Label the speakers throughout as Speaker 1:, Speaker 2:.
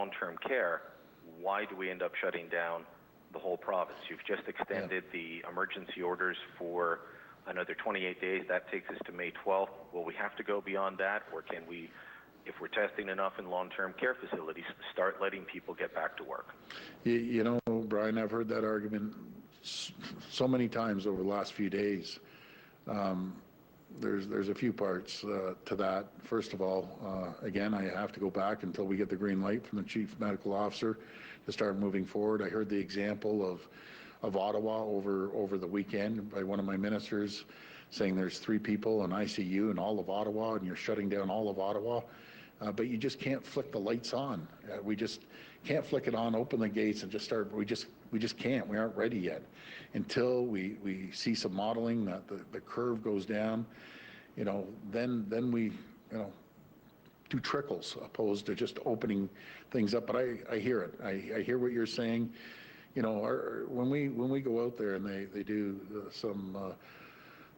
Speaker 1: long-term care, why do we end up shutting down the whole province? You've just extended the emergency orders for another 28 days. That takes us to May 12th. Will we have to go beyond that, or can we, if we're testing enough in long-term care facilities, start letting people get back to work?
Speaker 2: You know, Brian, I've heard that argument so many times over the last few days. There's a few parts to that. First of all, again, I have to go back until we get the green light from the Chief Medical Officer to start moving forward. I heard the example of Ottawa over the weekend by one of my ministers saying there's 3 people in ICU in all of Ottawa and you're shutting down all of Ottawa. But you just can't flick the lights on. We just can't flick it on, open the gates and just start. We just can't. We aren't ready yet. Until we see some modeling that the curve goes down, you know, then we, you know, do trickles opposed to just opening things up. But I hear it. I hear what you're saying. You know, when we go out there and they do some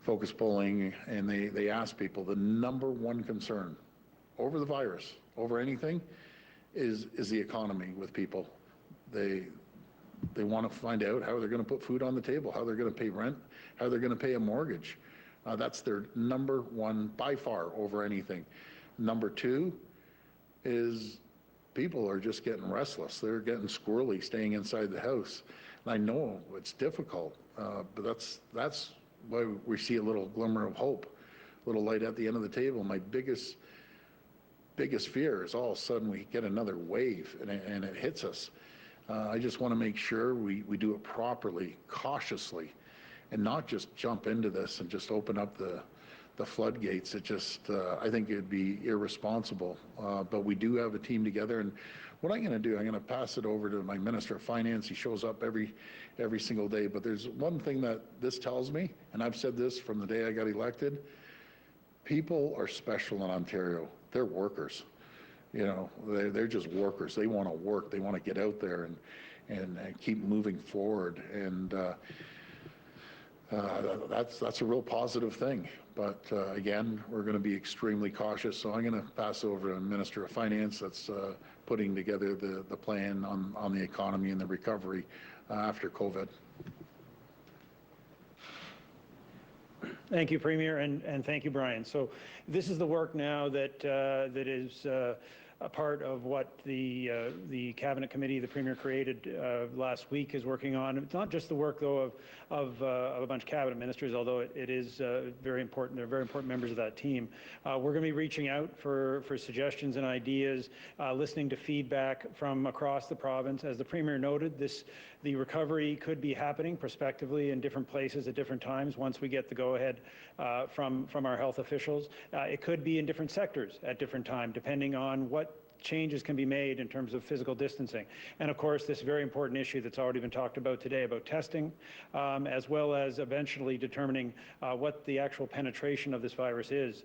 Speaker 2: focus polling and they ask people, the number one concern over the virus, over anything, is the economy with people. They want to find out how they're going to put food on the table, how they're going to pay rent, how they're going to pay a mortgage. That's their number one by far over anything. Number 2 is people are just getting restless. They're getting squirrely staying inside the house. And I know it's difficult, but that's why we see a little glimmer of hope, a little light at the end of the table. My biggest fear is all of a sudden we get another wave and it hits us. I just want to make sure we do it properly, cautiously, and not just jump into this and just open up the floodgates. It just, I think it'd be irresponsible. But we do have a team together, and what I'm going to do, I'm going to pass it over to my Minister of Finance. He shows up every single day. But there's one thing that this tells me, and I've said this from the day I got elected: people are special in Ontario. They're workers. You know, they're just workers. They want to work. They want to get out there and keep moving forward. And that's a real positive thing. But again, we're going to be extremely cautious. So I'm going to pass over to the Minister of Finance that's putting together the plan on the economy and the recovery after COVID.
Speaker 3: Thank you, Premier, and thank you, Brian. So this is the work now that is a part of what the Cabinet Committee the Premier created last week is working on. It's not just the work, though, of a bunch of Cabinet ministers, although it is very important. They're very important members of that team. We're going to be reaching out for suggestions and ideas, listening to feedback from across the province. As the Premier noted, the recovery could be happening prospectively in different places at different times once we get the go-ahead from our health officials. It could be in different sectors at different times, depending on what changes can be made in terms of physical distancing. And of course, this very important issue that's already been talked about today about testing, as well as eventually determining what the actual penetration of this virus is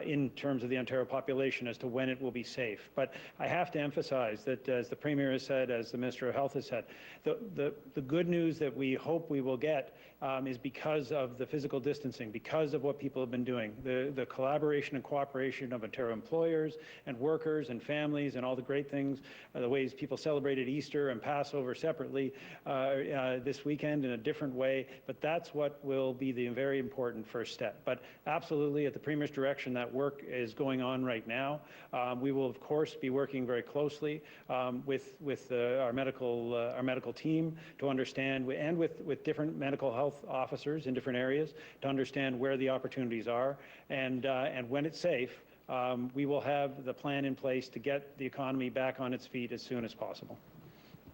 Speaker 3: in terms of the Ontario population as to when it will be safe. But I have to emphasize that, as the Premier has said, as the Minister of Health has said, the good news that we hope we will get is because of the physical distancing, because of what people have been doing, the collaboration and cooperation of Ontario employers and workers and families and all the great things, the ways people celebrated Easter and Passover separately this weekend in a different way. But that's what will be the very important first step. But absolutely, at the Premier's direction, that work is going on right now. We will, of course, be working very closely with our medical team to understand, and with different medical health officers in different areas to understand where the opportunities are, and when it's safe, we will have the plan in place to get the economy back on its feet as soon as possible.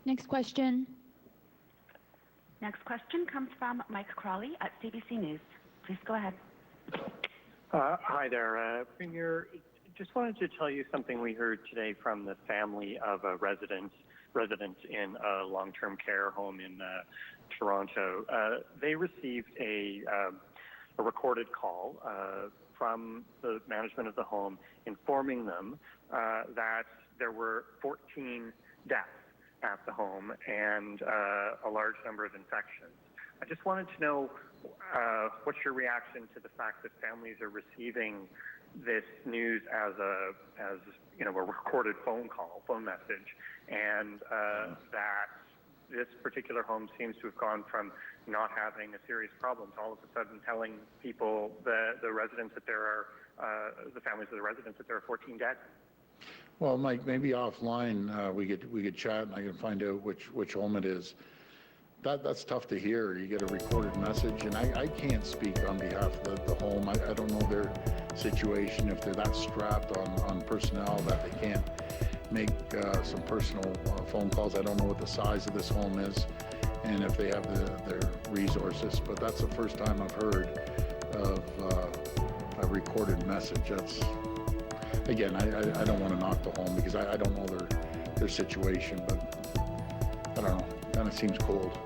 Speaker 4: Next question.
Speaker 5: Next question comes from Mike Crawley at CBC News. Please go ahead.
Speaker 6: Hi there, Premier. Just wanted to tell you something we heard today from the family of a resident in a long-term care home in Toronto. They received a recorded call from the management of the home informing them that there were 14 deaths at the home and a large number of infections. I just wanted to know what's your reaction to the fact that families are receiving this news as a recorded phone message, and that this particular home seems to have gone from not having a serious problem to all of a sudden telling people, the residents, that there are the families of the residents, that there are 14 dead.
Speaker 2: Well, Mike, maybe offline we could chat and I can find out which home it is. That's tough to hear. You get a recorded message, and I can't speak on behalf of the home. I don't know their situation, if they're that strapped on personnel that they can't make some personal phone calls. I don't know what the size of this home is and if they have their resources, but that's the first time I've heard of a recorded message. That's, again, I don't want to knock the home because I don't know their situation, but I don't know, kind of seems cold.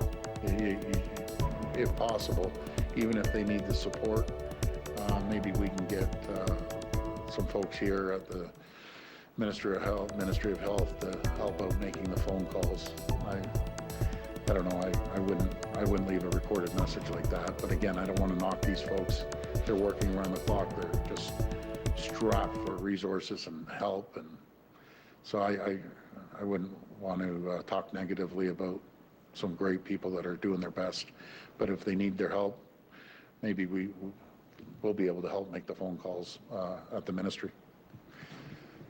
Speaker 2: If possible, even if they need the support, maybe we can get some folks here at the Ministry of Health to help out making the phone calls. I don't know, I wouldn't leave a recorded message like that, but again, I don't want to knock these folks. They're working around the clock. They're just strapped for resources and help, and so I wouldn't want to talk negatively about some great people that are doing their best, but if they need their help, maybe we'll be able to help make the phone calls at the ministry.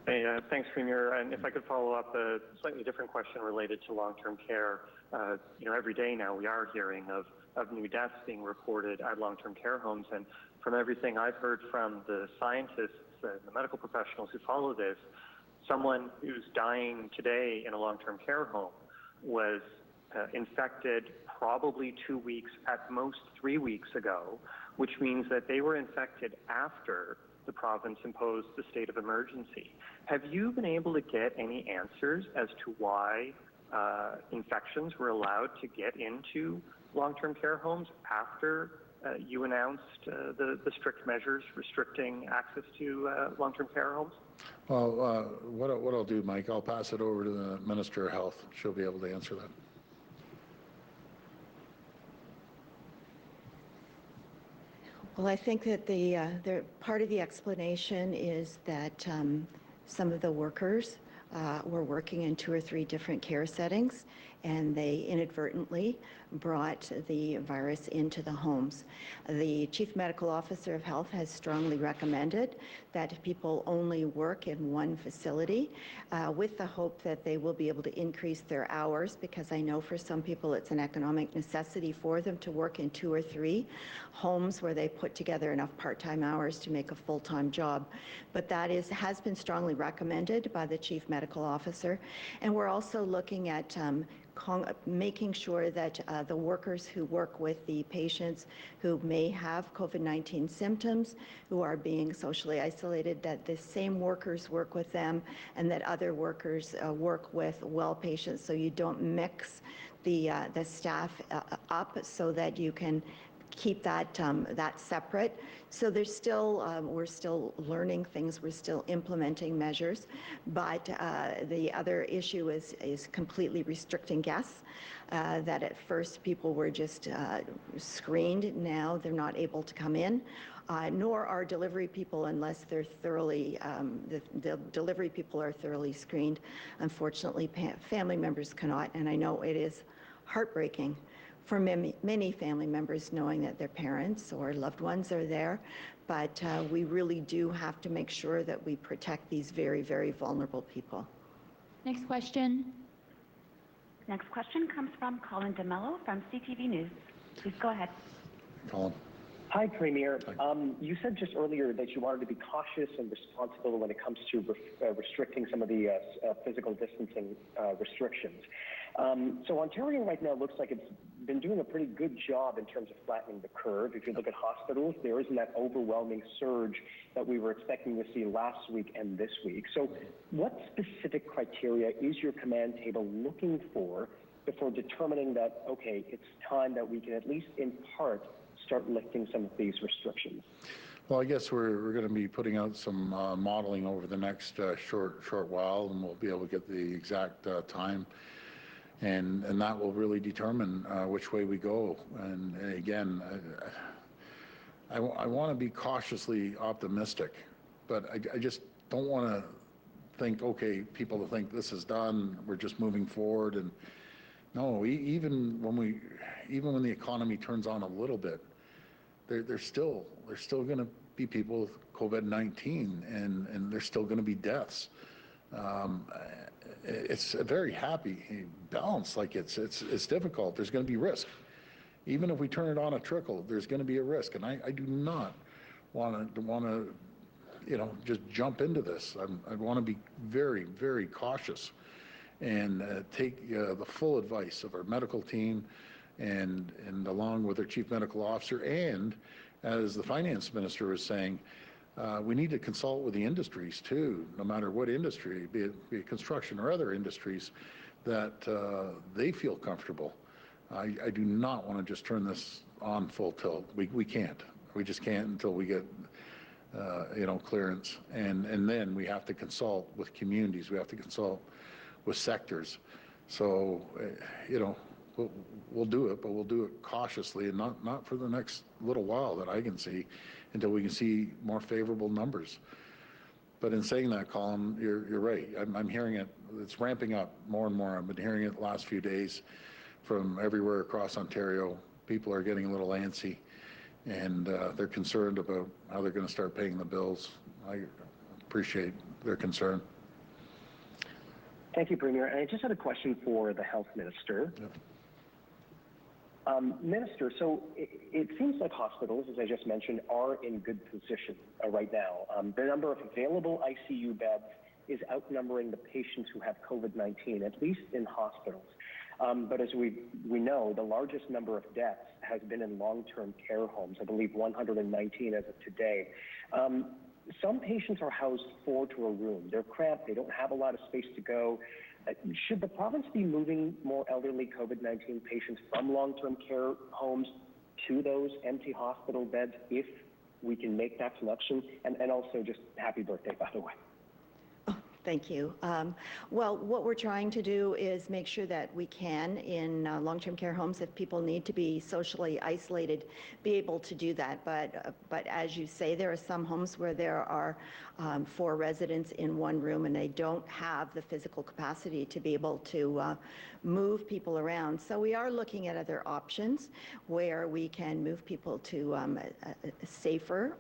Speaker 6: Hey, thanks, Premier. And if I could follow up a slightly different question related to long-term care. Every day now we are hearing of new deaths being reported at long-term care homes, and from everything I've heard from the scientists and the medical professionals who follow this, someone who's dying today in a long-term care home was infected probably 2 weeks, at most 3 weeks ago, which means that they were infected after the province imposed the state of emergency. Have you been able to get any answers as to why infections were allowed to get into long-term care homes after you announced the strict measures restricting access to long-term care homes?
Speaker 2: Well, what I'll do, Mike, I'll pass it over to the Minister of Health. She'll be able to answer that.
Speaker 7: Well, I think that the part of the explanation is that some of the workers were working in 2 or 3 different care settings, and they inadvertently brought the virus into the homes. The Chief Medical Officer of Health has strongly recommended that people only work in one facility with the hope that they will be able to increase their hours, because I know for some people it's an economic necessity for them to work in 2 or 3 homes where they put together enough part-time hours to make a full-time job. But that has been strongly recommended by the Chief Medical Officer. And we're also looking at making sure that the workers who work with the patients who may have COVID-19 symptoms, who are being socially isolated, that the same workers work with them, and that other workers work with well patients, so you don't mix the staff up, so that you can keep that separate. So there's still, we're still learning things, we're still implementing measures, but the other issue is completely restricting guests, that at first people were just screened. Now they're not able to come in, nor are delivery people unless they're thoroughly, the delivery people are thoroughly screened. Unfortunately, family members cannot, and I know it is heartbreaking for many family members knowing that their parents or loved ones are there, but we really do have to make sure that we protect these very, very vulnerable people.
Speaker 4: Next question.
Speaker 5: Next question comes from Colin DeMello from CTV News. Please go ahead.
Speaker 2: Colin.
Speaker 8: Hi, Premier. You said just earlier that you wanted to be cautious and responsible when it comes to restricting some of the physical distancing restrictions. So Ontario right now looks like it's been doing a pretty good job in terms of flattening the curve. If you look at hospitals, there isn't that overwhelming surge that we were expecting to see last week and this week. So what specific criteria is your command table looking for before determining that, okay, it's time that we can at least in part start lifting some of these restrictions?
Speaker 2: Well, I guess we're going to be putting out some modeling over the next short while, and we'll be able to get the exact time. And that will really determine which way we go. And again, I want to be cautiously optimistic but I just don't want to think, okay, people to think this is done, we're just moving forward. And no, even when the economy turns on a little bit, there's still going to be people with COVID-19, and there's still going to be deaths. It's a very happy balance. Like it's difficult. There's going to be risk. Even if we turn it on a trickle, there's going to be a risk, and I do not want to just jump into this. I want to be very, very cautious and take the full advice of our medical team and along with our chief medical officer, and as the finance minister was saying, we need to consult with the industries too, no matter what industry, be it construction or other industries, that they feel comfortable. I do not want to just turn this on full tilt. We can't. We just can't until we get clearance, and then we have to consult with communities. We have to consult with sectors. So we'll do it, but we'll do it cautiously, and not for the next little while that I can see, until we can see more favorable numbers. But in saying that, Colin, you're right. I'm hearing it. It's ramping up more and more. I've been hearing it the last few days from everywhere across Ontario. People are getting a little antsy, and they're concerned about how they're going to start paying the bills. I appreciate their concern.
Speaker 8: Thank you, Premier. And I just had a question for the Health Minister.
Speaker 2: Yep.
Speaker 8: Minister, so it seems like hospitals, as I just mentioned, are in good position right now. The number of available ICU beds is outnumbering the patients who have COVID-19, at least in hospitals. But as we know, the largest number of deaths has been in long-term care homes, I believe 119 as of today. Some patients are housed 4 to a room. They're cramped. They don't have a lot of space to go. Should the province be moving more elderly COVID-19 patients from long-term care homes to those empty hospital beds if we can make that connection? And also just happy birthday, by the way.
Speaker 7: Thank you. Well, what we're trying to do is make sure that we can, in long-term care homes, if people need to be socially isolated, be able to do that. But as you say, there are some homes where there are 4 residents in one room, and they don't have the physical capacity to be able to move people around. So we are looking at other options where we can move people to safer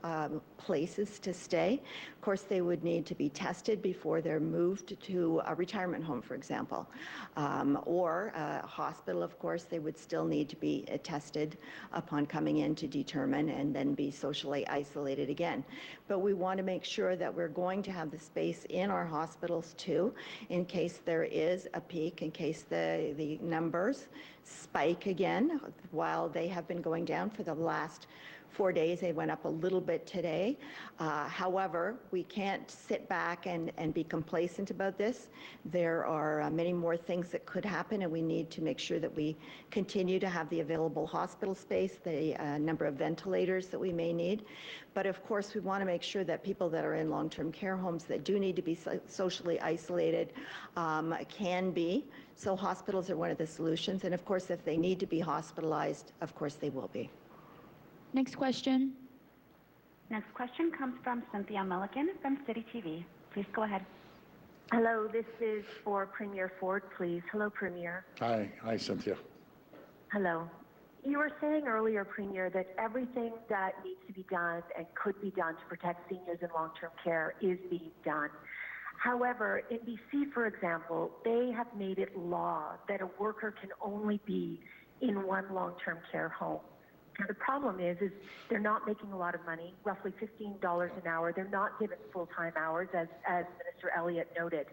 Speaker 7: places to stay. Of course, they would need to be tested before they're moved to a retirement home, for example, or a hospital. Of course, they would still need to be tested upon coming in to determine, and then be socially isolated again. But we want to make sure that we're going to have the space in our hospitals too, in case there is a peak, in case the numbers spike again. While they have been going down for the last 4 days, they went up a little bit today. However, we can't sit back and be complacent about this. There are many more things that could happen, and we need to make sure that we continue to have the available hospital space, the number of ventilators that we may need. But of course, we want to make sure that people that are in long-term care homes that do need to be socially isolated can be. So hospitals are one of the solutions. And of course, if they need to be hospitalized, of course they will be.
Speaker 4: Next question.
Speaker 5: Next question comes from Cynthia Milliken from City TV. Please go ahead.
Speaker 9: Hello, this is for Premier Ford, please. Hello, Premier.
Speaker 2: Hi, Cynthia.
Speaker 9: Hello. You were saying earlier, Premier, that everything that needs to be done and could be done to protect seniors in long-term care is being done. However, in BC, for example, they have made it law that a worker can only be in one long-term care home. Now, the problem is they're not making a lot of money, roughly $15 an hour. They're not given full-time hours, as Minister Elliott noted.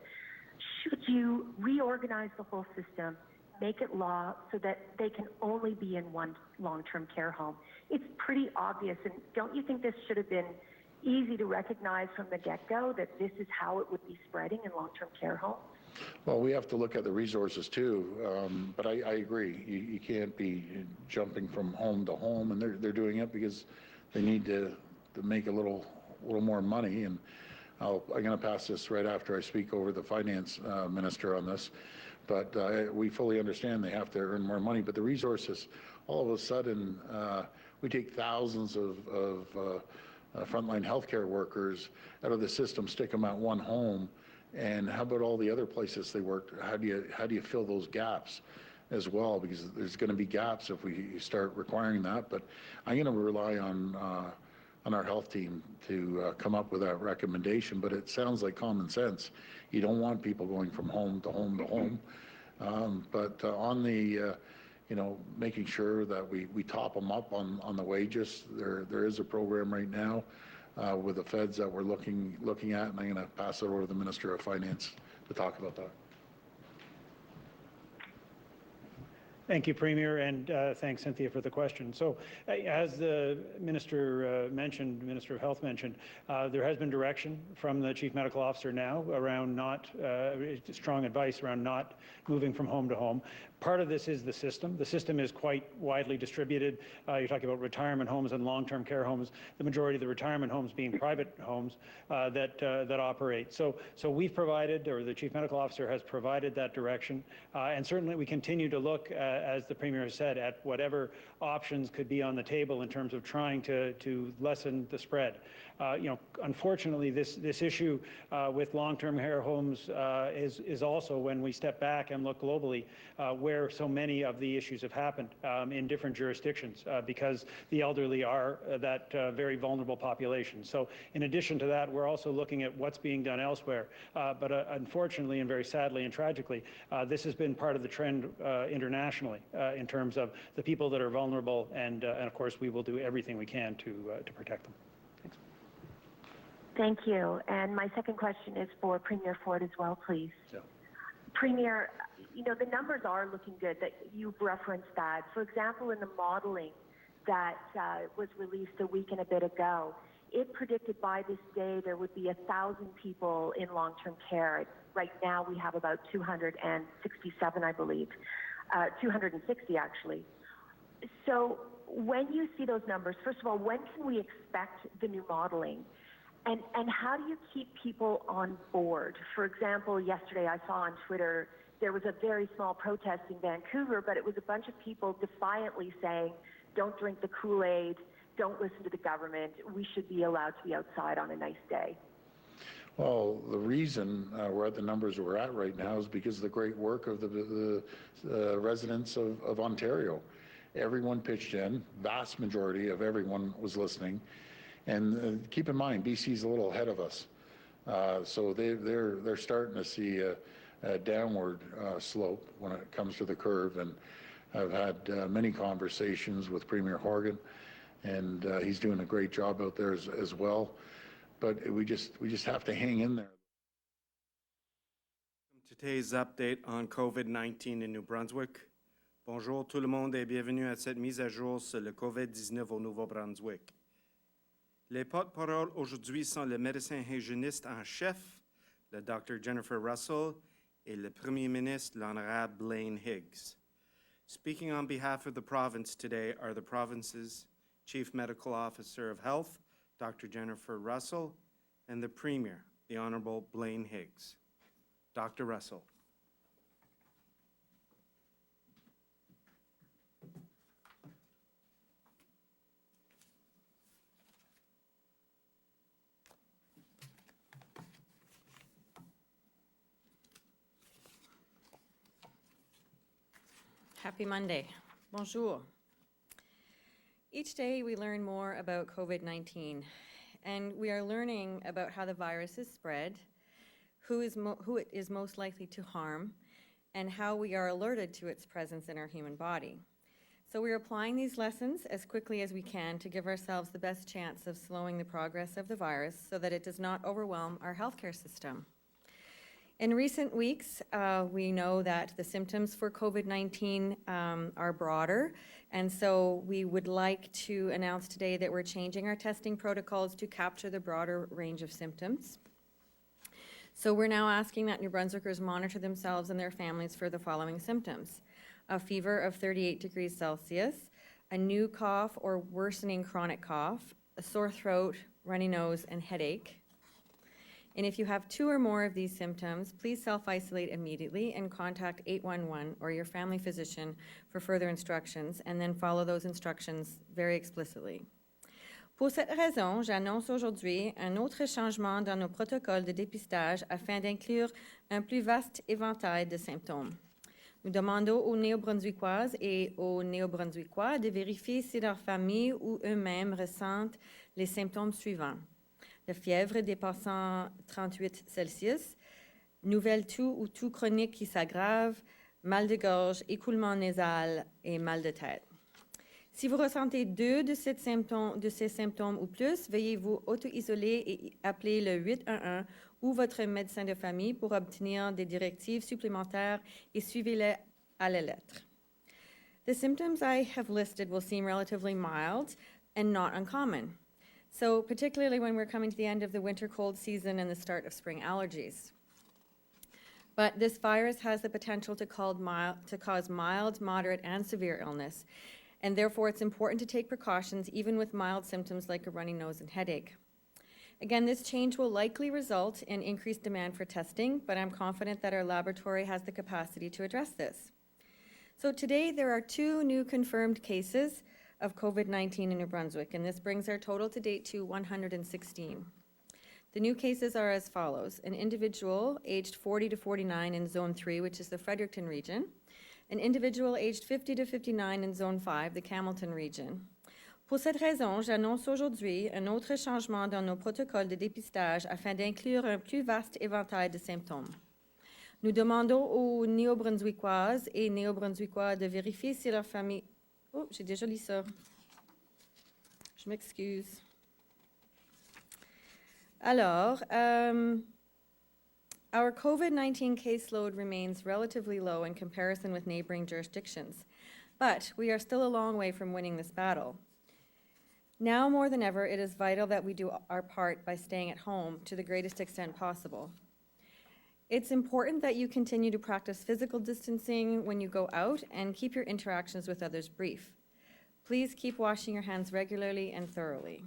Speaker 9: Should you reorganize the whole system, make it law so that they can only be in one long-term care home? It's pretty obvious, and don't you think this should have been easy to recognize from the get-go, that this is how it would be spreading in long-term care homes?
Speaker 2: Well, we have to look at the resources too, but I agree. You can't be jumping from home to home, and they're doing it because they need to make a little more money. And I'm going to pass this right after I speak over the finance minister on this. But we fully understand they have to earn more money. But the resources, all of a sudden, we take thousands of frontline healthcare workers out of the system, stick them at one home, and how about all the other places they worked? How do you fill those gaps as well? Because there's going to be gaps if we start requiring that. But I'm going to rely on our health team to come up with that recommendation. But it sounds like common sense. You don't want people going from home to home to home. But on the making sure that we top them up on the wages. There is a program right now with the feds that we're looking at, and I'm going to pass it over to the Minister of Finance to talk about that.
Speaker 3: Thank you, Premier, and thanks, Cynthia, for the question. So, as the Minister mentioned, Minister of Health mentioned, there has been direction from the Chief Medical Officer now around strong advice around not moving from home to home. Part of this is the system. The system is quite widely distributed. You're talking about retirement homes and long-term care homes. The majority of the retirement homes being private homes that operate. So we've provided, or the Chief Medical Officer has provided that direction, and certainly we continue to look, as the Premier has said, at whatever options could be on the table in terms of trying to lessen the spread. Unfortunately, this issue with long-term care homes is also, when we step back and look globally, where so many of the issues have happened in different jurisdictions because the elderly are that very vulnerable population. So in addition to that, we're also looking at what's being done elsewhere. But unfortunately and very sadly and tragically, this has been part of the trend internationally in terms of the people that are vulnerable, and of course we will do everything we can to protect them. Thanks.
Speaker 9: Thank you. And my second question is for Premier Ford as well, please.
Speaker 2: Yeah.
Speaker 9: Premier, the numbers are looking good. That you've referenced that. For example, in the modeling that was released a week and a bit ago, it predicted by this day there would be 1,000 people in long-term care. Right now we have about 267, I believe, 260 actually. So when you see those numbers, first of all, when can we expect the new modeling? And how do you keep people on board? For example, yesterday I saw on Twitter there was a very small protest in Vancouver, but it was a bunch of people defiantly saying, don't drink the Kool-Aid, don't listen to the government, we should be allowed to be outside on a nice day.
Speaker 2: Well, the reason we're at the numbers we're at right now is because of the great work of the residents of Ontario. Everyone pitched in, vast majority of everyone was listening. And keep in mind, BC's a little ahead of us. So they're starting to see a downward slope when it comes to the curve. And I've had many conversations with Premier Horgan, and he's doing a great job out there as well. But we just have to hang in there.
Speaker 10: Today's update on COVID-19 in New Brunswick. Bonjour tout le monde et bienvenue à cette mise à jour sur le COVID-19 au Nouveau-Brunswick. Les porte-paroles aujourd'hui sont le médecin hygiéniste en chef, le Dr. Jennifer Russell, et le Premier ministre, l'Honorable Blaine Higgs. Speaking on behalf of the province today are the province's Chief Medical Officer of Health, Dr. Jennifer Russell, and the Premier, the Honorable Blaine Higgs. Dr. Russell.
Speaker 11: Happy Monday. Bonjour. Each day we learn more about COVID-19, and we are learning about how the virus is spread, who it is most likely to harm, and how we are alerted to its presence in our human body. So we are applying these lessons as quickly as we can to give ourselves the best chance of slowing the progress of the virus so that it does not overwhelm our healthcare system. In recent weeks, we know that the symptoms for COVID-19 are broader, and so we would like to announce today that we're changing our testing protocols to capture the broader range of symptoms. So we're now asking that New Brunswickers monitor themselves and their families for the following symptoms: a fever of 38 degrees Celsius, a new cough or worsening chronic cough, a sore throat, runny nose, and headache. And if you have 2 or more of these symptoms, please self-isolate immediately and contact 811 or your family physician for further instructions, and then follow those instructions very explicitly. Pour cette raison, j'annonce aujourd'hui un autre changement dans nos protocoles de dépistage afin d'inclure un plus vaste éventail de symptômes. Nous demandons aux Néo-Brunswickoises et aux Néo-Brunswickois de vérifier si leur famille ou eux-mêmes ressentent les symptômes suivants: la fièvre dépassant 38 Celsius, nouvelle toux ou toux chronique qui s'aggrave, mal de gorge, écoulement nasal et mal de tête. Si vous ressentez deux de ces symptômes ou plus, veuillez vous auto-isoler et appeler le 811 ou votre médecin de famille pour obtenir des directives supplémentaires et suivez-les à la lettre. The symptoms I have listed will seem relatively mild and not uncommon. So particularly when we're coming to the end of the winter cold season and the start of spring allergies. But this virus has the potential to cause mild, moderate, and severe illness, and therefore it's important to take precautions even with mild symptoms like a runny nose and headache. Again, this change will likely result in increased demand for testing, but I'm confident that our laboratory has the capacity to address this. So today there are 2 new confirmed cases of COVID-19 in New Brunswick, and this brings our total to date to 116. The new cases are as follows: an individual aged 40 to 49 in Zone 3, which is the Fredericton region, an individual aged 50 to 59 in Zone 5, the Campbellton region. Pour cette raison, j'annonce aujourd'hui un autre changement dans nos protocoles de dépistage afin d'inclure un plus vaste éventail de symptômes. Nous demandons aux Néo-Brunswickoises et Néo-Brunswickois de vérifier si leur famille... Oh, j'ai déjà lu ça. Je m'excuse. Alors, our COVID-19 caseload remains relatively low in comparison with neighboring jurisdictions, but we are still a long way from winning this battle. Now more than ever, it is vital that we do our part by staying at home to the greatest extent possible. It's important that you continue to practice physical distancing when you go out and keep your interactions with others brief. Please keep washing your hands regularly and thoroughly.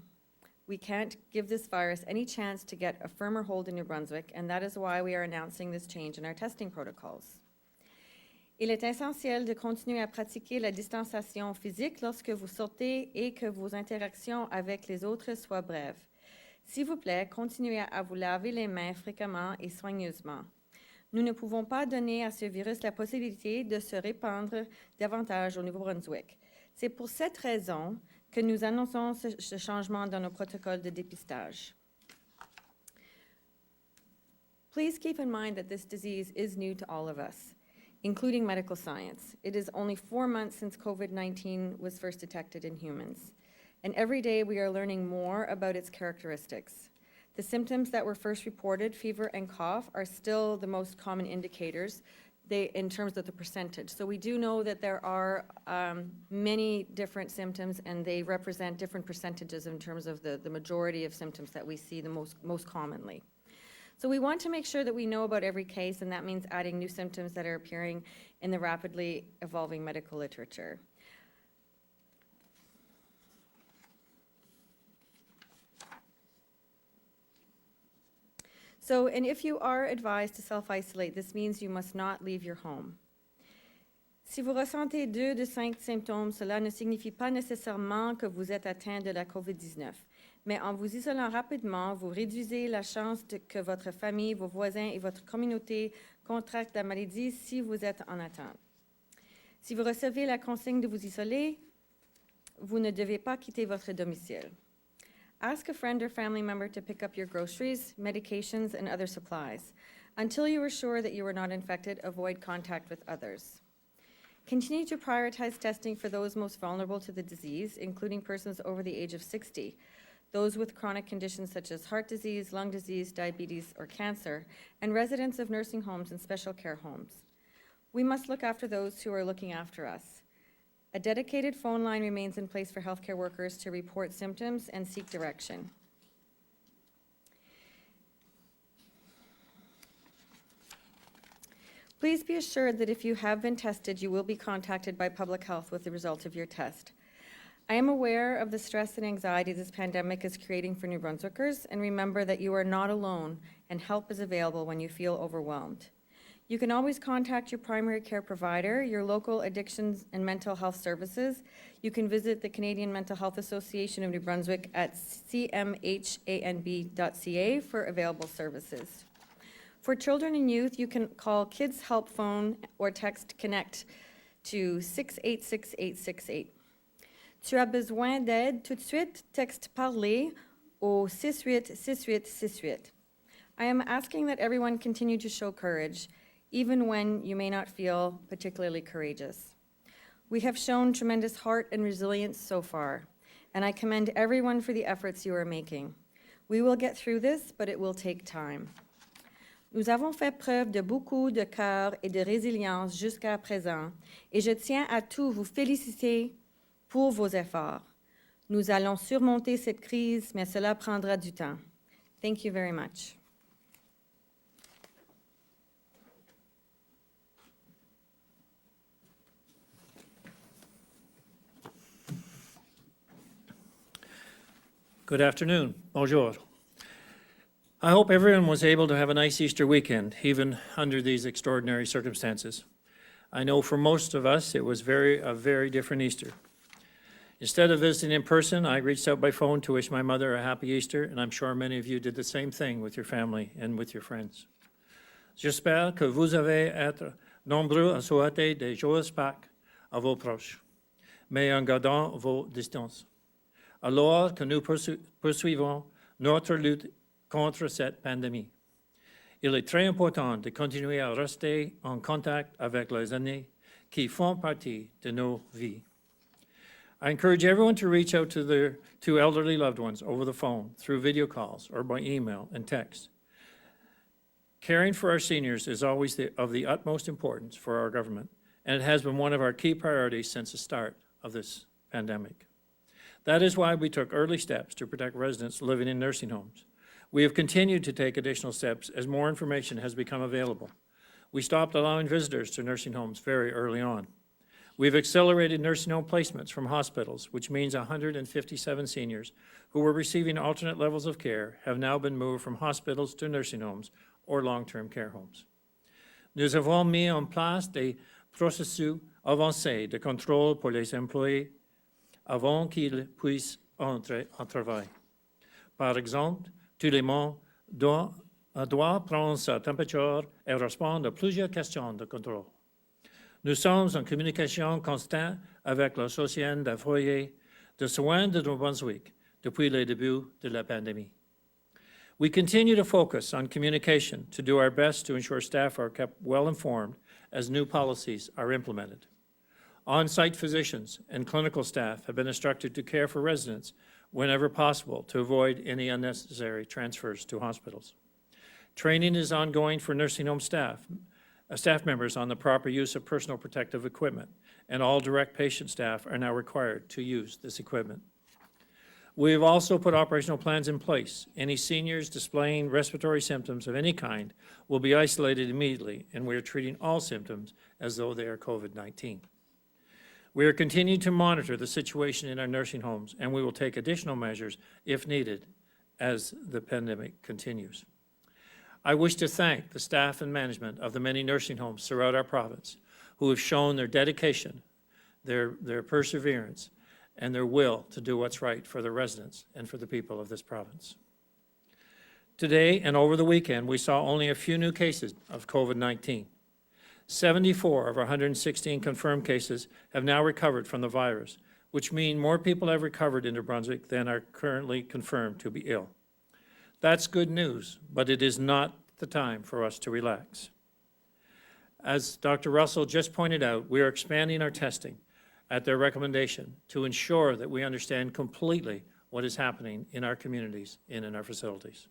Speaker 11: We can't give this virus any chance to get a firmer hold in New Brunswick, and that is why we are announcing this change in our testing protocols. Il est essentiel de continuer à pratiquer la distanciation physique lorsque vous sortez et que vos interactions avec les autres soient brèves. S'il vous plaît, continuez à vous laver les mains fréquemment et soigneusement. Nous ne pouvons pas donner à ce virus la possibilité de se répandre davantage au Nouveau-Brunswick. C'est pour cette raison que nous annonçons ce changement dans nos protocoles de dépistage. Please keep in mind that this disease is new to all of us, including medical science. It is only 4 months since COVID-19 was first detected in humans. And every day we are learning more about its characteristics. The symptoms that were first reported, fever and cough, are still the most common indicators in terms of the percentage. So we do know that there are many different symptoms, and they represent different percentages in terms of the majority of symptoms that we see the most commonly. So we want to make sure that we know about every case, and that means adding new symptoms that are appearing in the rapidly evolving medical literature. So, and if you are advised to self-isolate, this means you must not leave your home. Si vous ressentez 2 de 5 symptômes, cela ne signifie pas nécessairement que vous êtes atteint de la COVID-19. Mais en vous isolant rapidement, vous réduisez la chance que votre famille, vos voisins et votre communauté contractent la maladie si vous êtes en attente. Si vous recevez la consigne de vous isoler, vous ne devez pas quitter votre domicile. Ask a friend or family member to pick up your groceries, medications, and other supplies. Until you are sure that you are not infected, avoid contact with others. Continue to prioritize testing for those most vulnerable to the disease, including persons over the age of 60, those with chronic conditions such as heart disease, lung disease, diabetes, or cancer, and residents of nursing homes and special care homes. We must look after those who are looking after us. A dedicated phone line remains in place for healthcare workers to report symptoms and seek direction. Please be assured that if you have been tested, you will be contacted by public health with the result of your test. I am aware of the stress and anxiety this pandemic is creating for New Brunswickers, and remember that you are not alone and help is available when you feel overwhelmed. You can always contact your primary care provider, your local addictions and mental health services. You can visit the Canadian Mental Health Association of New Brunswick at cmhanb.ca for available services. For children and youth, you can call Kids Help Phone or text CONNECT to 686868. Tu as besoin d'aide tout de suite, texte parler au 686868. I am asking that everyone continue to show courage, even when you may not feel particularly courageous. We have shown tremendous heart and resilience so far, and I commend everyone for the efforts you are making. We will get through this, but it will take time. Nous avons fait preuve de beaucoup de cœur et de résilience jusqu'à présent, et je tiens à tous vous féliciter pour vos efforts. Nous allons surmonter cette crise, mais cela prendra du temps. Thank you very much.
Speaker 12: Good afternoon. Bonjour. I hope everyone was able to have a nice Easter weekend, even under these extraordinary circumstances. I know for most of us it was a very different Easter. Instead of visiting in person, I reached out by phone to wish my mother a happy Easter, and I'm sure many of you did the same thing with your family and with your friends. J'espère que vous avez été nombreux à souhaiter des joyeuses Pâques à vos proches, mais en gardant vos distances. Alors que nous poursuivons notre lutte contre cette pandémie, il est très important de continuer à rester en contact avec les aînés qui font partie de nos vies. I encourage everyone to reach out to elderly loved ones over the phone, through video calls, or by email and text. Caring for our seniors is always of the utmost importance for our government, and it has been one of our key priorities since the start of this pandemic. That is why we took early steps to protect residents living in nursing homes. We have continued to take additional steps as more information has become available. We stopped allowing visitors to nursing homes very early on. We've accelerated nursing home placements from hospitals, which means 157 seniors who were receiving alternate levels of care have now been moved from hospitals to nursing homes or long-term care homes. Nous avons mis en place des processus avancés de contrôle pour les employés avant qu'ils puissent entrer en travail. Par exemple, tout le monde doit prendre sa température et répondre à plusieurs questions de contrôle. Nous sommes en communication constante avec l'Association des foyers de soins de New Brunswick depuis le début de la pandémie. We continue to focus on communication to do our best to ensure staff are kept well informed as new policies are implemented. On-site physicians and clinical staff have been instructed to care for residents whenever possible to avoid any unnecessary transfers to hospitals. Training is ongoing for nursing home staff members on the proper use of personal protective equipment, and all direct patient staff are now required to use this equipment. We have also put operational plans in place. Any seniors displaying respiratory symptoms of any kind will be isolated immediately, and we are treating all symptoms as though they are COVID-19. We are continuing to monitor the situation in our nursing homes, and we will take additional measures if needed as the pandemic continues. I wish to thank the staff and management of the many nursing homes throughout our province who have shown their dedication, their perseverance, and their will to do what's right for the residents and for the people of this province. Today and over the weekend, we saw only a few new cases of COVID-19. 74 of our 116 confirmed cases have now recovered from the virus, which means more people have recovered in New Brunswick than are currently confirmed to be ill. That's good news, but it is not the time for us to relax. As Dr. Russell just pointed out, we are expanding our testing at their recommendation to ensure that we understand completely what is happening in our communities and in our facilities.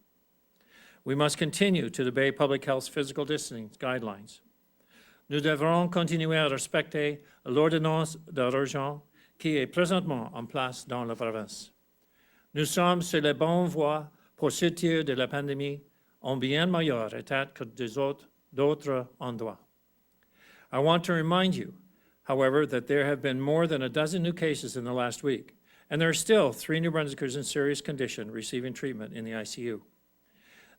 Speaker 12: We must continue to obey public health's physical distancing guidelines. Nous devrons continuer à respecter l'ordonnance d'urgence qui est présentement en place dans la province. Nous sommes sur la bonne voie pour sortir de la pandémie en bien meilleur état que d'autres endroits. I want to remind you, however, that there have been more than a dozen new cases in the last week, and there are still 3 New Brunswickers in serious condition receiving treatment in the ICU.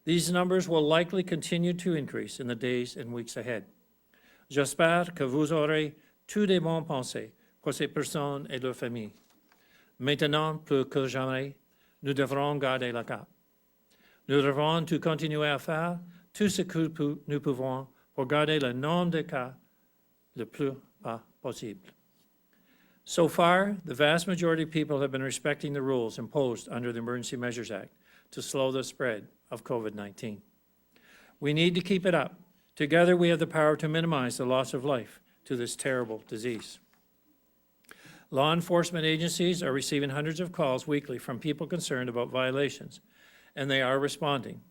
Speaker 12: These numbers will likely continue to increase in the days and weeks ahead. J'espère que vous aurez tous des bons pensées pour ces personnes et leurs familles. Maintenant, plus que jamais, nous devrons garder le cap. Nous devrons tout continuer à faire tout ce que nous pouvons pour garder le nombre de cas le plus bas possible. So far, the vast majority of people have been respecting the rules imposed under the Emergency Measures Act to slow the spread of COVID-19. We need to keep it up. Together, we have the power to minimize the loss of life to this terrible disease. Law enforcement agencies are receiving hundreds of calls weekly from people concerned about violations, and they are responding.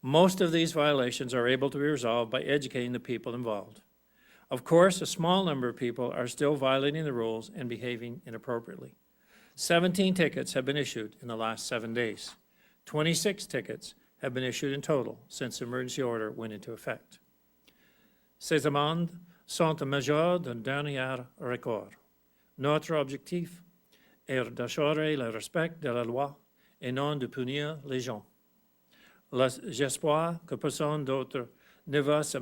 Speaker 12: Most of these violations are able to be resolved by educating the people involved. Of course, a small number of people are still violating the rules and behaving inappropriately. 17 tickets have been issued in the last 7 days. 26 tickets have been issued in total since the emergency order went into effect. Ces amendes sont un mesure d'un dernier recours. Notre objectif est d'assurer le respect de la loi et non de punir les gens. J'espère que personne d'autre ne va se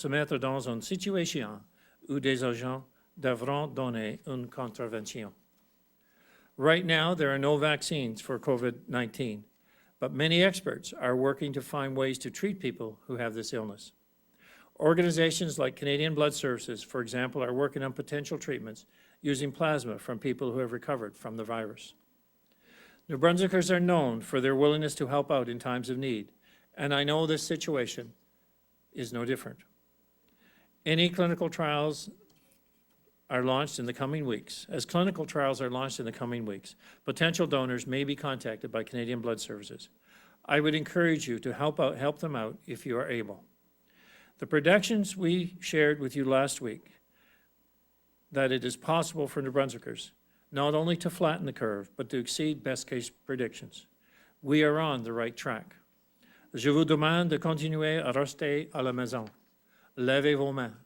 Speaker 12: mettre dans une situation où des agents devront donner une contravention. Right now, there are no vaccines for COVID-19, but many experts are working to find ways to treat people who have this illness. Organizations like Canadian Blood Services, for example, are working on potential treatments using plasma from people who have recovered from the virus. New Brunswickers are known for their willingness to help out in times of need, and I know this situation is no different. Any clinical trials are launched in the coming weeks. As clinical trials are launched in the coming weeks, potential donors may be contacted by Canadian Blood Services. I would encourage you to help them out if you are able. The predictions we shared with you last week, that it is possible for New Brunswickers not only to flatten the curve, but to exceed best-case predictions. We are on the right track. Je vous demande de continuer à rester à la maison. Lavez vos mains.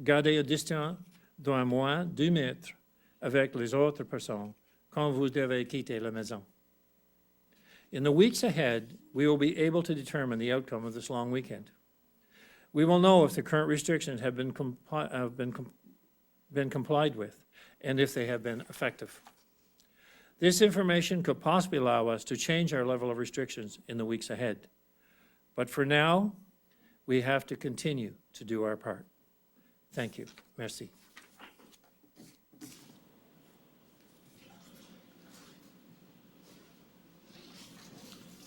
Speaker 12: Gardez à distance d'au moins 2 mètres avec les autres personnes quand vous devez quitter la maison. In the weeks ahead, we will be able to determine the outcome of this long weekend. We will know if the current restrictions have been complied with and if they have been effective. This information could possibly allow us to change our level of restrictions in the weeks ahead. But for now, we have to continue to do our part. Thank you. Merci.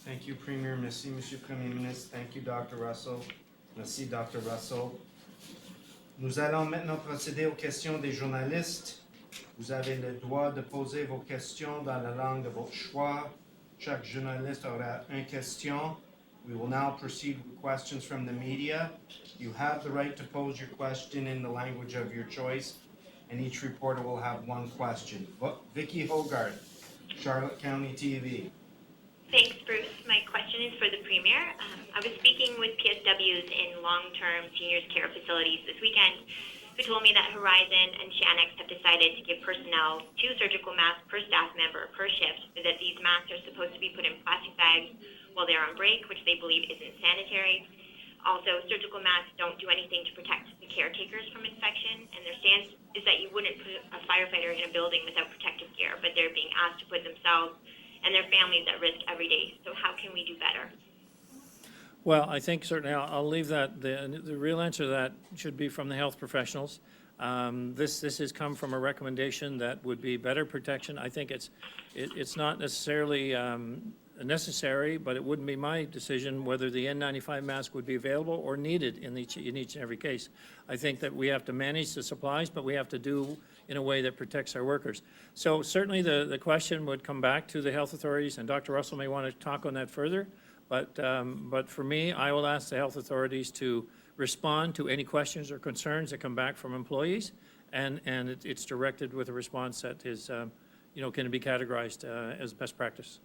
Speaker 10: Thank you, Premier. Merci, Monsieur le Premier ministre. Thank you, Dr. Russell. Merci, Dr. Russell. Nous allons maintenant procéder aux questions des journalistes. Vous avez le droit de poser vos questions dans la langue de votre choix. Chaque journaliste aura une question. We will now proceed with questions from the media. You have the right to pose your question in the language of your choice, and each reporter will have one question. Vicky Hogarth, Charlotte County TV.
Speaker 13: Thanks, Bruce. My question is for the Premier. I was speaking with PSWs in long-term seniors care facilities this weekend who told me that Horizon and Shanix have decided to give personnel 2 surgical masks per staff member per shift, but that these masks are supposed to be put in plastic bags while they're on break, which they believe isn't sanitary. Also, surgical masks don't do anything to protect the caretakers from infection, and their stance is that you wouldn't put a firefighter in a building without protective gear, but they're being asked to put themselves and their families at risk every day. So how can we do better?
Speaker 12: Well, I think certainly I'll leave that. The real answer to that should be from the health professionals. This has come from a recommendation that would be better protection. I think it's not necessarily necessary, but it wouldn't be my decision whether the N95 mask would be available or needed in each and every case. I think that we have to manage the supplies, but we have to do in a way that protects our workers. So certainly the question would come back to the health authorities, and Dr. Russell may want to talk on that further. But for me, I will ask the health authorities to respond to any questions or concerns that come back from employees, and it's directed with a response that is, can be categorized as best practice.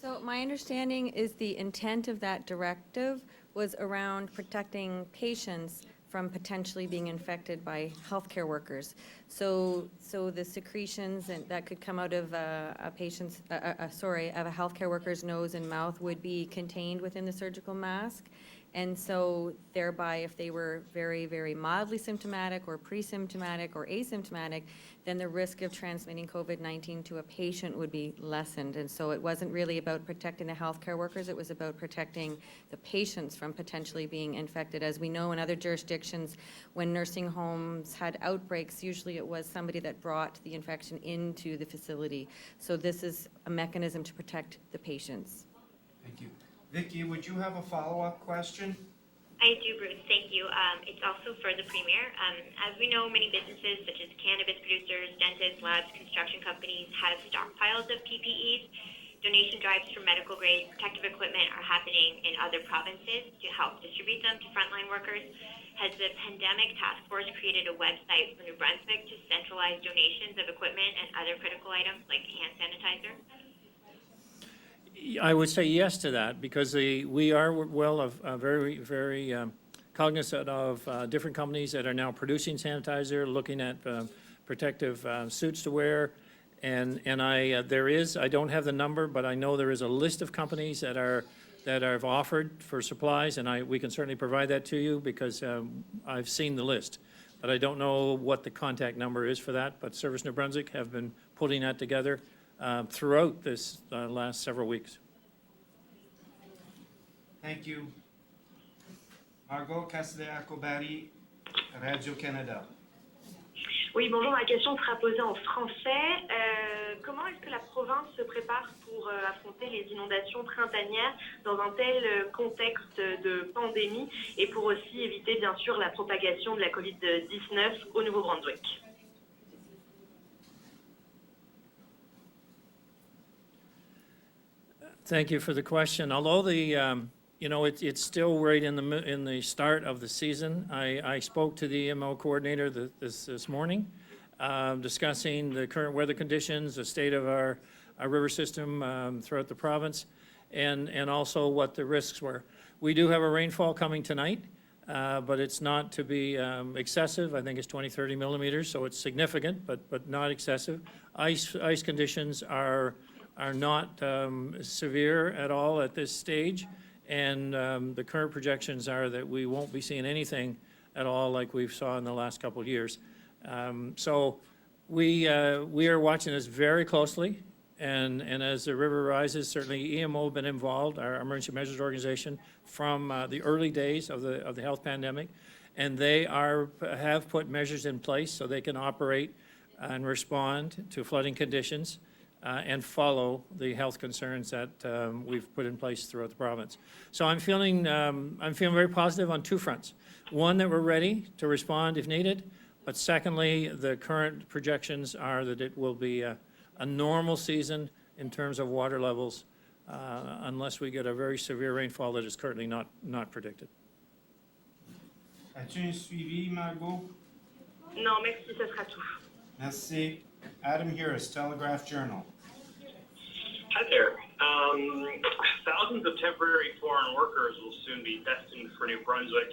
Speaker 11: So my understanding is the intent of that directive was around protecting patients from potentially being infected by healthcare workers. So the secretions that could come out of a patient's, of a healthcare worker's nose and mouth would be contained within the surgical mask. And so thereby, if they were very, very mildly symptomatic or pre-symptomatic or asymptomatic, then the risk of transmitting COVID-19 to a patient would be lessened. And so it wasn't really about protecting the healthcare workers, it was about protecting the patients from potentially being infected. As we know in other jurisdictions, when nursing homes had outbreaks, usually it was somebody that brought the infection into the facility. So this is a mechanism to protect the patients.
Speaker 10: Thank you. Vicky, would you have a follow-up question?
Speaker 13: I do, Bruce. Thank you. It's also for the Premier. As we know, many businesses such as cannabis producers, dentists, labs, construction companies have stockpiles of PPEs. Donation drives for medical grade protective equipment are happening in other provinces to help distribute them to frontline workers. Has the pandemic task force created a website for New Brunswick to centralize donations of equipment and other critical items like hand sanitizer?
Speaker 12: I would say yes to that, because we are very cognizant of different companies that are now producing sanitizer, looking at protective suits to wear, and I don't have the number, but I know there is a list of companies that have offered for supplies, and we can certainly provide that to you, because I've seen the list, but I don't know what the contact number is for that. But Service New Brunswick have been putting that together throughout this last several weeks.
Speaker 10: Thank you. Margot Cassidy-Akobari, Radio-Canada.
Speaker 14: Oui, bonjour. Ma question sera posée en français. Comment est-ce que la province se prépare pour affronter les inondations printanières dans un tel contexte de pandémie et pour aussi éviter, bien sûr, la propagation de la COVID-19 au Nouveau-Brunswick?
Speaker 12: Thank you for the question. Although it's still right in the start of the season, I spoke to the EMO coordinator this morning, discussing the current weather conditions, the state of our river system throughout the province, and also what the risks were. We do have a rainfall coming tonight, but it's not to be excessive. I think it's 20-30 millimeters, so it's significant, but not excessive. Ice conditions are not severe at all at this stage, and the current projections are that we won't be seeing anything at all like we've saw in the last couple of years. So we are watching this very closely, and as the river rises, certainly EMO have been involved, our Emergency Measures Organization, from the early days of the health pandemic, and they have put measures in place so they can operate and respond to flooding conditions and follow the health concerns that we've put in place throughout the province. So I'm feeling very positive on two fronts. One, that we're ready to respond if needed, but secondly, the current projections are that it will be a normal season in terms of water levels, unless we get a very severe rainfall that is currently not predicted.
Speaker 10: As-tu un suivi, Margot?
Speaker 14: Non, merci, ça sera tout.
Speaker 10: Merci. Adam Harris, Telegraph Journal.
Speaker 15: Hi there. Thousands of temporary foreign workers will soon be destined for New Brunswick.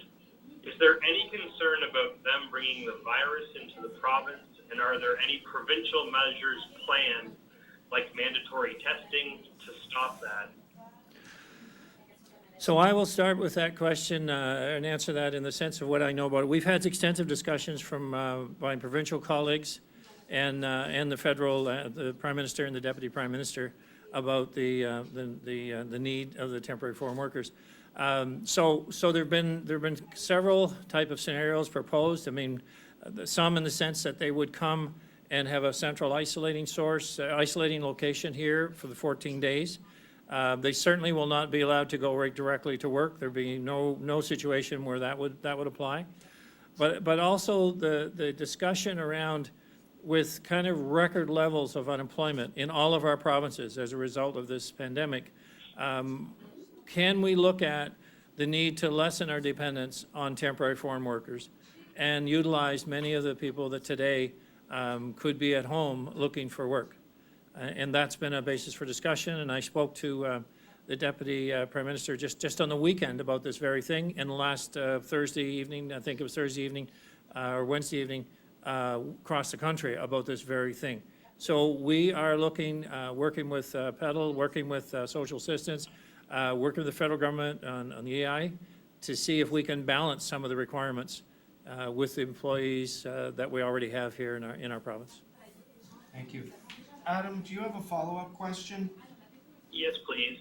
Speaker 15: Is there any concern about them bringing the virus into the province, and are there any provincial measures planned, like mandatory testing, to stop that?
Speaker 12: So I will start with that question and answer that in the sense of what I know about it. We've had extensive discussions from my provincial colleagues and the federal, the Prime Minister and the Deputy Prime Minister, about the need of the temporary foreign workers. So there've been several type of scenarios proposed. I mean, some in the sense that they would come and have a central isolating location here for the 14 days. They certainly will not be allowed to go right directly to work. There'd be no situation where that would apply. But also the discussion around, with kind of record levels of unemployment in all of our provinces as a result of this pandemic, can we look at the need to lessen our dependence on temporary foreign workers and utilize many of the people that today could be at home looking for work? And that's been a basis for discussion, and I spoke to the Deputy Prime Minister just on the weekend about this very thing, and last Thursday evening, I think it was Thursday evening or Wednesday evening, across the country about this very thing. So we are looking, working with PEDAL, working with social assistance, working with the federal government on the AI to see if we can balance some of the requirements with the employees that we already have here in our province.
Speaker 10: Thank you. Adam, do you have a follow-up question?
Speaker 15: Yes, please.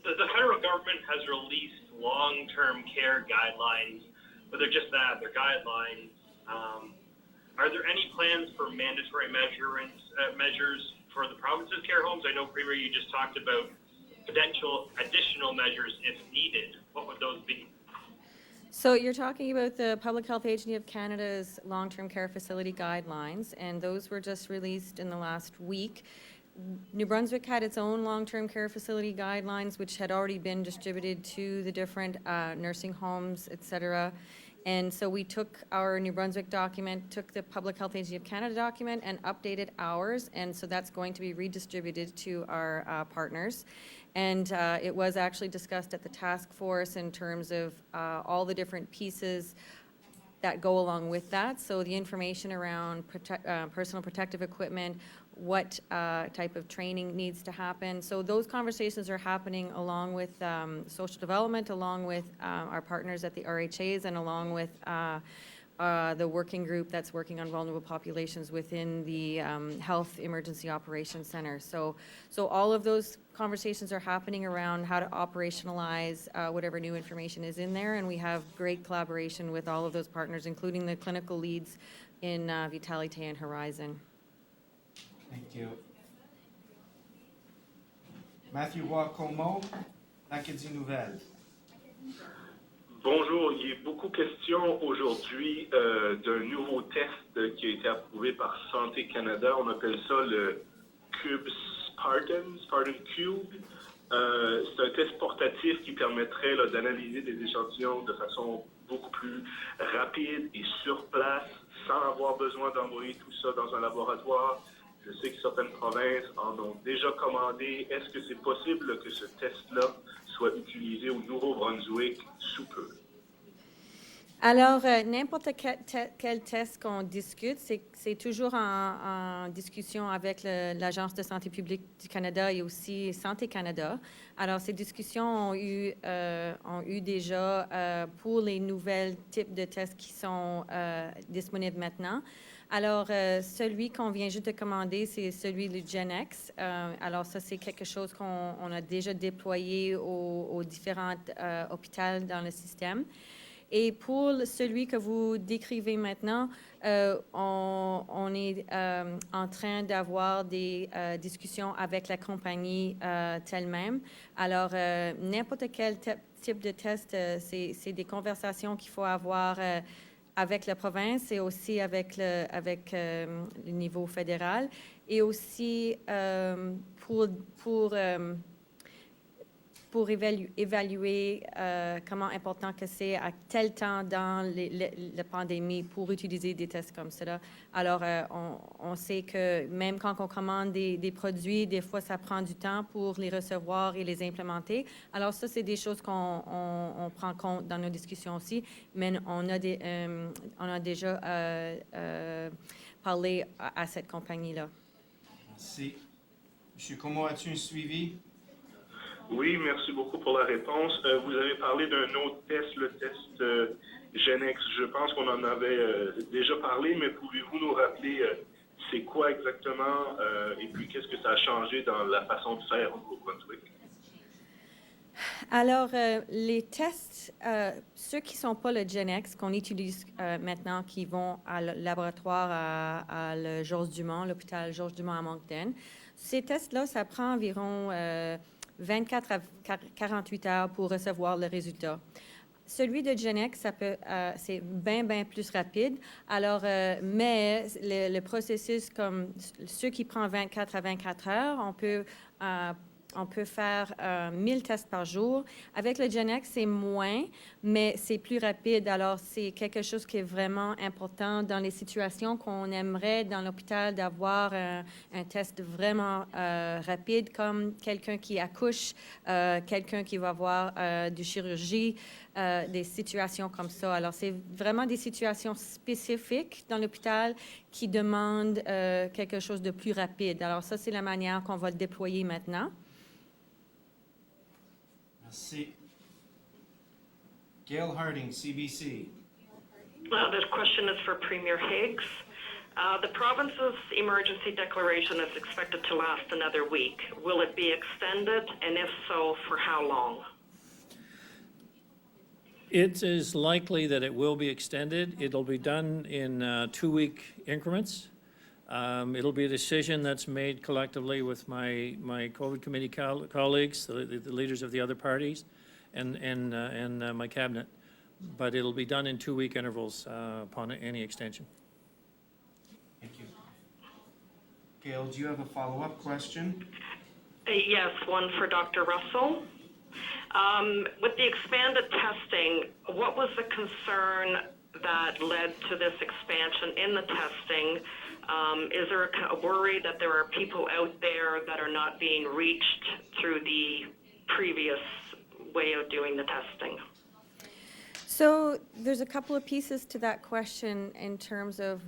Speaker 15: The federal government has released long-term care guidelines, but they're just that, they're guidelines. Are there any plans for mandatory measures for the province's care homes? I know, Premier, you just talked about potential additional measures if needed. What would those be?
Speaker 11: So you're talking about the Public Health Agency of Canada's long-term care facility guidelines, and those were just released in the last week. New Brunswick had its own long-term care facility guidelines, which had already been distributed to the different nursing homes, et cetera. And so we took our New Brunswick document, took the Public Health Agency of Canada document, and updated ours. And so that's going to be redistributed to our partners. And it was actually discussed at the task force in terms of all the different pieces that go along with that. So the information around personal protective equipment, what type of training needs to happen. So those conversations are happening along with social development, along with our partners at the RHAs, and along with the working group that's working on vulnerable populations within the Health Emergency Operations Center. So all of those conversations are happening around how to operationalize whatever new information is in there, and we have great collaboration with all of those partners, including the clinical leads in Vitalité and Horizon.
Speaker 10: Thank you. Matthew Wacomo, l'Acadie Nouvelle.
Speaker 16: Bonjour, il y a beaucoup question aujourd'hui d'un nouveau test qui a été approuvé par Santé Canada. On appelle ça le Cube Spartan Cube. C'est un test portatif qui permettrait d'analyser des échantillons de façon beaucoup plus rapide et sur place, sans avoir besoin d'envoyer tout ça dans un laboratoire. Je sais que certaines provinces en ont déjà commandé. Est-ce que c'est possible que ce test-là soit utilisé au Nouveau-Brunswick sous peu?
Speaker 11: Alors, n'importe quel test qu'on discute, c'est toujours en discussion avec l'Agence de santé publique du Canada et aussi Santé Canada. Alors, ces discussions ont eu déjà pour les nouvelles types de tests qui sont disponibles maintenant. Alors, celui qu'on vient juste de commander, c'est celui du GenX. Alors, ça, c'est quelque chose qu'on a déjà déployé aux différents hôpitaux dans le système. Et pour celui que vous décrivez maintenant, on est en train d'avoir des discussions avec la compagnie elle-même. Alors, n'importe quel type de test, c'est des conversations qu'il faut avoir avec la province et aussi avec le niveau fédéral, et aussi pour évaluer comment important que c'est à tel temps dans la pandémie pour utiliser des tests comme cela. Alors, on sait que même quand on commande des produits, des fois, ça prend du temps pour les recevoir et les implémenter. Alors, ça, c'est des choses qu'on prend compte dans nos discussions aussi, mais on a déjà parlé à cette compagnie-là.
Speaker 10: Merci. M. Como, as-tu un suivi?
Speaker 16: Oui, merci beaucoup pour la réponse. Vous avez parlé d'un autre test, le test GenX. Je pense qu'on en avait déjà parlé, mais pouvez-vous nous rappeler c'est quoi exactement et puis qu'est-ce que ça a changé dans la façon de faire au Brunswick?
Speaker 11: Alors, les tests, ceux qui ne sont pas le GenX, qu'on utilise maintenant, qui vont à le laboratoire à le Georges-Dumont, l'hôpital Georges-Dumont à Moncton, ces tests-là, ça prend environ 24 à 48 heures pour recevoir le résultat. Celui de GenX, c'est bien plus rapide. Alors, mais le processus, comme ceux qui prennent 24 à 24 heures, on peut On peut faire 1000 tests par jour. Avec le Gen-X, c'est moins, mais c'est plus rapide. Alors, c'est quelque chose qui est vraiment important dans les situations qu'on aimerait dans l'hôpital d'avoir un test vraiment rapide, comme quelqu'un qui accouche, quelqu'un qui va avoir du chirurgie, des situations comme ça. Alors, c'est vraiment des situations spécifiques dans l'hôpital qui demandent quelque chose de plus rapide. Alors, ça, c'est la manière qu'on va le déployer maintenant.
Speaker 10: Merci. Gail Harding, CBC.
Speaker 17: This question is for Premier Higgs. The province's emergency declaration is expected to last another week. Will it be extended, and if so, for how long?
Speaker 12: It is likely that it will be extended. It'll be done in 2-week increments. It'll be a decision that's made collectively with my COVID committee colleagues, the leaders of the other parties, and my cabinet. But it'll be done in 2-week intervals upon any extension.
Speaker 10: Thank you. Gail, do you have a follow-up question?
Speaker 17: Yes, one for Dr. Russell. With the expanded testing, what was the concern that led to this expansion in the testing? Is there a worry that there are people out there that are not being reached through the previous way of doing the testing?
Speaker 11: So there's a couple of pieces to that question in terms of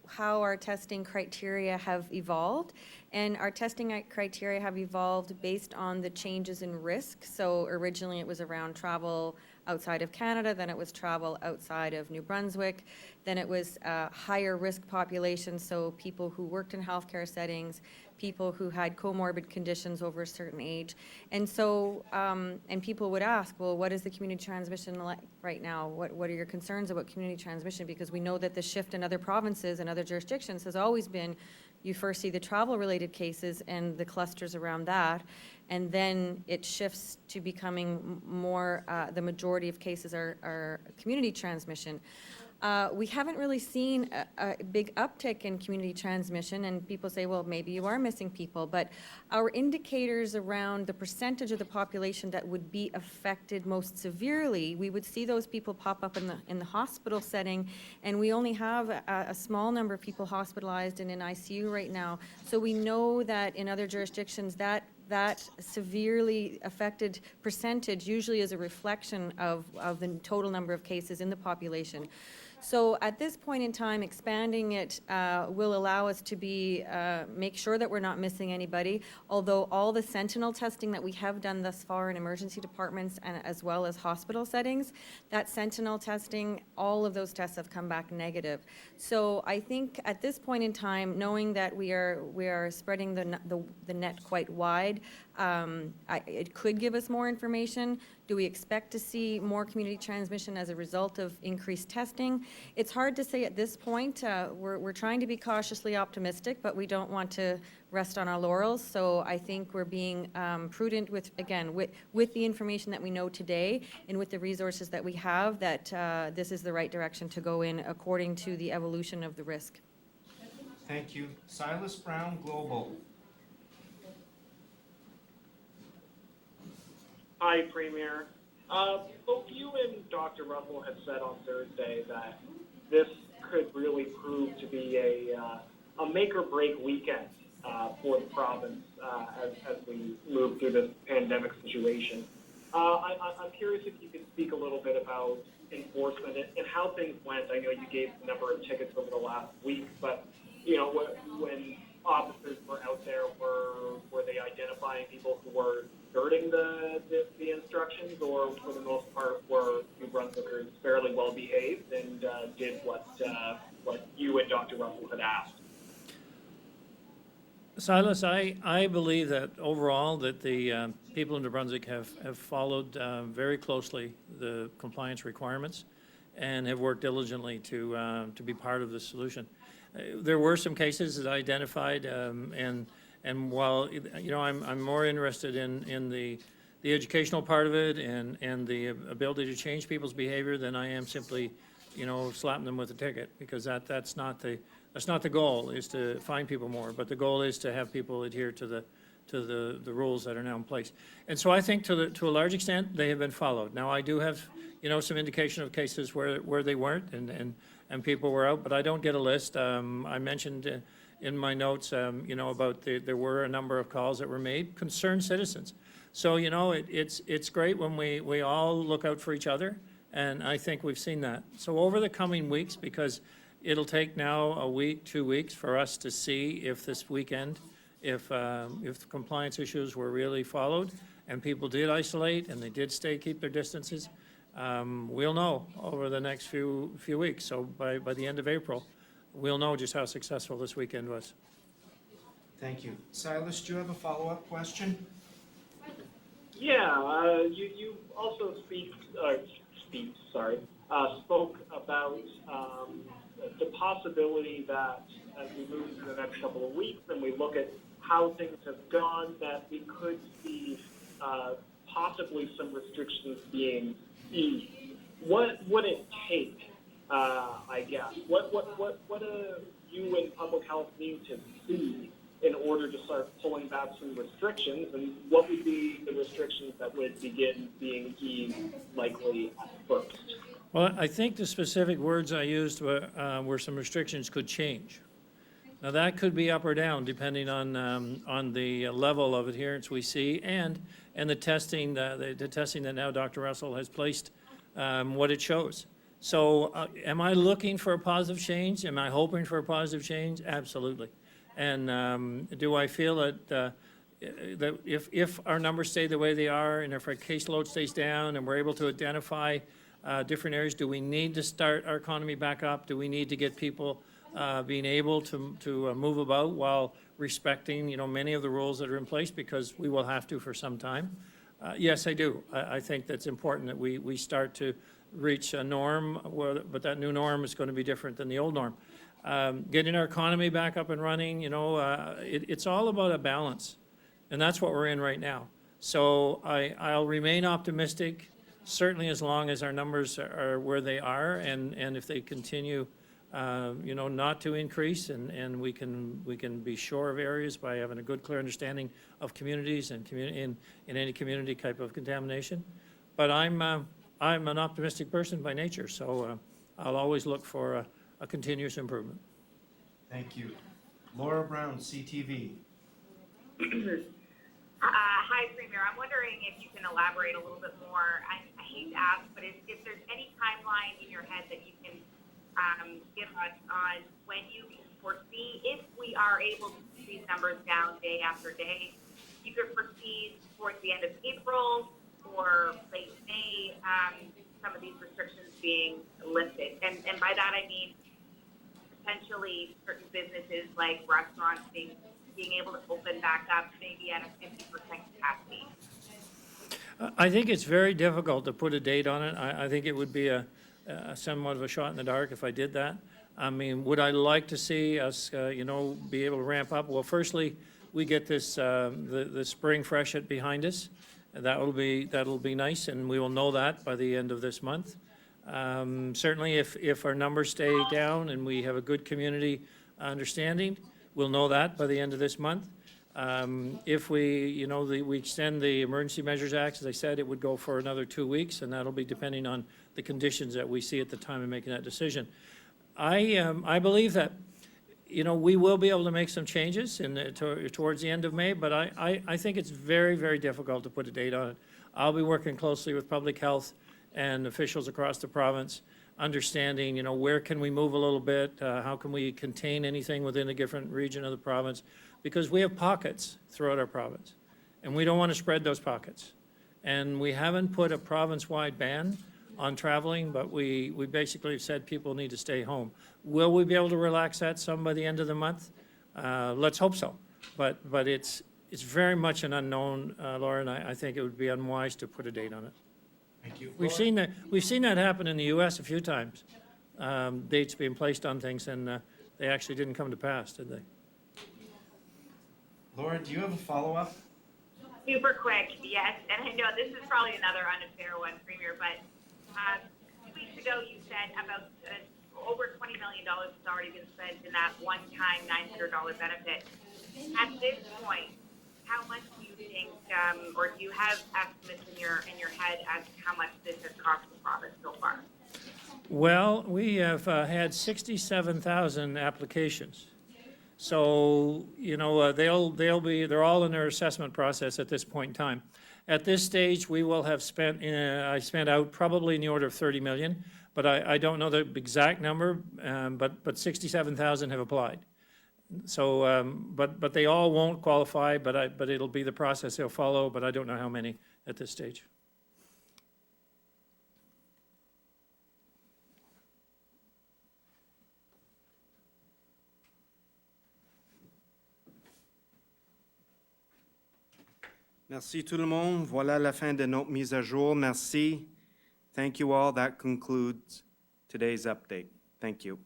Speaker 11: how our testing criteria have evolved. And our testing criteria have evolved based on the changes in risk. So originally it was around travel outside of Canada, then it was travel outside of New Brunswick, then it was higher risk populations, so people who worked in healthcare settings, people who had comorbid conditions over a certain age. And so, and people would ask, well, what is the community transmission like right now? What are your concerns about community transmission? Because we know that the shift in other provinces and other jurisdictions has always been, you first see the travel-related cases and the clusters around that, and then it shifts to becoming more, the majority of cases are community transmission. We haven't really seen a big uptick in community transmission, and people say, well, maybe you are missing people, but our indicators around the percentage of the population that would be affected most severely, we would see those people pop up in the hospital setting, and we only have a small number of people hospitalized and in ICU right now. So we know that in other jurisdictions that severely affected percentage usually is a reflection of the total number of cases in the population. So at this point in time, expanding it will allow us to make sure that we're not missing anybody, although all the sentinel testing that we have done thus far in emergency departments and as well as hospital settings, that sentinel testing, all of those tests have come back negative. So I think at this point in time, knowing that we are spreading the net quite wide, it could give us more information. Do we expect to see more community transmission as a result of increased testing? It's hard to say at this point. We're trying to be cautiously optimistic, but we don't want to rest on our laurels. So I think we're being prudent with the information that we know today and with the resources that we have, that this is the right direction to go in according to the evolution of the risk.
Speaker 10: Thank you. Silas Brown, Global.
Speaker 18: Hi, Premier. Both you and Dr. Russell have said on Thursday that this could really prove to be a make-or-break weekend for the province as we move through this pandemic situation. I'm curious if you could speak a little bit about enforcement and how things went. I know you gave the number of tickets over the last week, but when officers were out there, were they identifying people who were skirting the instructions, or for the most part were New Brunswickers fairly well behaved and did what you and Dr. Russell had asked?
Speaker 12: Silas, I believe that overall that the people in New Brunswick have followed very closely the compliance requirements and have worked diligently to be part of the solution. There were some cases that I identified, and while I'm more interested in the educational part of it and the ability to change people's behavior than I am simply, slapping them with a ticket, because that's not the goal, is to find people more, but the goal is to have people adhere to the rules that are now in place. And so I think to a large extent, they have been followed. Now, I do have, some indication of cases where they weren't and people were out, but I don't get a list. I mentioned in my notes, about there were a number of calls that were made, concerned citizens. So, it's great when we all look out for each other, and I think we've seen that. So over the coming weeks, because it'll take now a week, 2 weeks for us to see if this weekend, if the compliance issues were really followed and people did isolate and they did keep their distances, we'll know over the next few weeks. So by the end of April, we'll know just how successful this weekend was.
Speaker 10: Thank you. Silas, do you have a follow-up question?
Speaker 18: Yeah, you also spoke about the possibility that as we move into the next couple of weeks and we look at how things have gone, that we could see possibly some restrictions being eased. What would it take, I guess? What do you and public health need to see in order to start pulling back some restrictions, and what would be the restrictions that would begin being eased likely at first?
Speaker 12: Well, I think the specific words I used were some restrictions could change. Now, that could be up or down depending on the level of adherence we see and the testing, the testing that now Dr. Russell has placed, what it shows. So am I looking for a positive change? Am I hoping for a positive change? Absolutely. And do I feel that if our numbers stay the way they are and if our caseload stays down and we're able to identify different areas, do we need to start our economy back up? Do we need to get people being able to move about while respecting, many of the rules that are in place, because we will have to for some time? Yes, I do. I think that's important that we start to reach a norm, but that new norm is going to be different than the old norm. Getting our economy back up and running, it's all about a balance, and that's what we're in right now. So I'll remain optimistic, certainly as long as our numbers are where they are, and if they continue, not to increase, and we can be sure of areas by having a good, clear understanding of communities and in any community type of contamination. But I'm an optimistic person by nature, so I'll always look for a continuous improvement.
Speaker 10: Thank you. Laura Brown, CTV.
Speaker 19: Hi, Premier. I'm wondering if you can elaborate a little bit more. I hate to ask, but if there's any timeline in your head that you can give us on when you can foresee, if we are able to see these numbers down day after day, you could foresee towards the end of April or late May, some of these restrictions being lifted. And by that I mean potentially certain businesses like restaurants being able to open back up maybe at a 50% capacity.
Speaker 12: I think it's very difficult to put a date on it. I think it would be a somewhat of a shot in the dark if I did that. I mean, would I like to see us, be able to ramp up? Well, firstly, we get this the spring freshet behind us. That'll be nice, and we will know that by the end of this month. Certainly, if our numbers stay down and we have a good community understanding, we'll know that by the end of this month. If we extend the Emergency Measures Act, as I said, it would go for another 2 weeks, and that'll be depending on the conditions that we see at the time of making that decision. I believe that, we will be able to make some changes towards the end of May, but I think it's very, very difficult to put a date on it. I'll be working closely with public health and officials across the province, understanding, where can we move a little bit, how can we contain anything within a different region of the province, because we have pockets throughout our province, and we don't want to spread those pockets. And we haven't put a province-wide ban on traveling, but we basically said people need to stay home. Will we be able to relax that some by the end of the month? Let's hope so. But it's very much an unknown, Laura, and I think it would be unwise to put a date on it.
Speaker 10: Thank you.
Speaker 12: We've seen that happen in the U.S. a few times. Dates being placed on things, and they actually didn't come to pass, did they?
Speaker 10: Laura, do you have a follow-up?
Speaker 19: Super quick, yes. And I know this is probably another unfair one, Premier, but 2 weeks ago you said about over $20 million has already been spent in that one-time $900 benefit. At this point, how much do you think, or do you have estimates in your head as to how much this has cost the province so far?
Speaker 12: Well, we have had 67,000 applications. So, you know, they're all in their assessment process at this point in time. At this stage, we will have spent, I spent out probably in the order of 30 million, but I don't know the exact number, but 67,000 have applied. So, but they all won't qualify, but it'll be the process they'll follow, but I don't know how many at this stage.
Speaker 10: Merci tout le monde. Voilà la fin de notre mise à jour. Merci. Thank you all. That concludes today's update. Thank you.